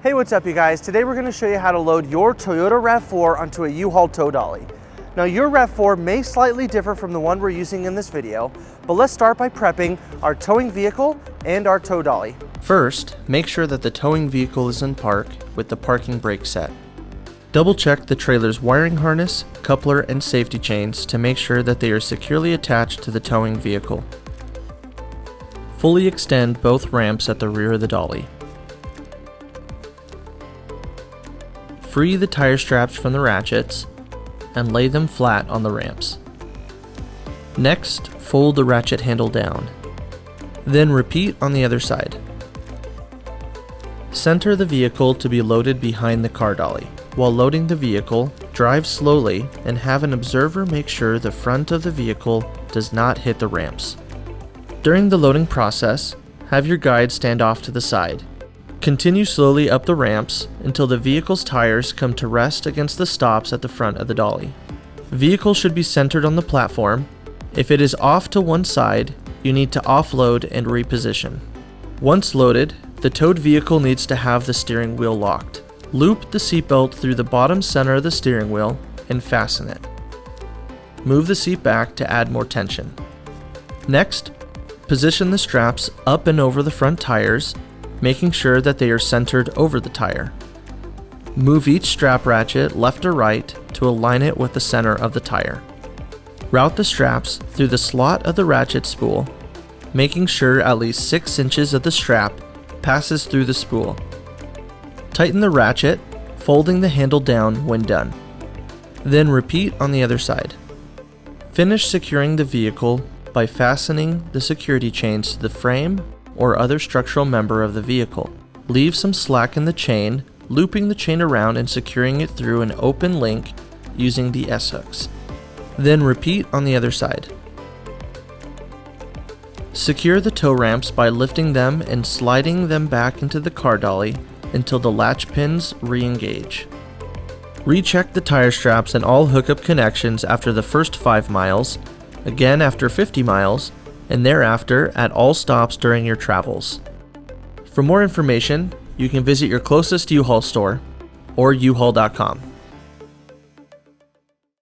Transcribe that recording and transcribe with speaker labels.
Speaker 1: Hey, what's up you guys? Today we're going to show you how to load your Toyota RAV4 onto a U-Haul Tow Dolly. Now your RAV4 may slightly differ from the one we're using in this video, but let's start by prepping our towing vehicle and our tow dolly.
Speaker 2: First, make sure that the towing vehicle is in park with the parking brake set. Double check the trailer's wiring harness, coupler, and safety chains to make sure that they are securely attached to the towing vehicle. Fully extend both ramps at the rear of the dolly. Free the tire straps from the ratchets and lay them flat on the ramps. Next, fold the ratchet handle down. Then repeat on the other side. Center the vehicle to be loaded behind the car dolly. While loading the vehicle, drive slowly and have an observer make sure the front of the vehicle does not hit the ramps. During the loading process, have your guide stand off to the side. Continue slowly up the ramps until the vehicle's tires come to rest against the stops at the front of the dolly. Vehicle should be centered on the platform. If it is off to one side, you need to offload and reposition. Once loaded, the towed vehicle needs to have the steering wheel locked. Loop the seatbelt through the bottom center of the steering wheel and fasten it. Move the seat back to add more tension. Next, position the straps up and over the front tires, making sure that they are centered over the tire. Move each strap ratchet left or right to align it with the center of the tire. Route the straps through the slot of the ratchet spool, making sure at least 6 inches of the strap passes through the spool. Tighten the ratchet, folding the handle down when done. Then repeat on the other side. Finish securing the vehicle by fastening the security chains to the frame or other structural member of the vehicle. Leave some slack in the chain, looping the chain around and securing it through an open link using the S-hooks. Then repeat on the other side. Secure the tow ramps by lifting them and sliding them back into the car dolly until the latch pins re-engage. Recheck the tire straps and all hookup connections after the first 5 miles, again after 50 miles, and thereafter at all stops during your travels. For more information, you can visit your closest U-Haul store or uhaul.com.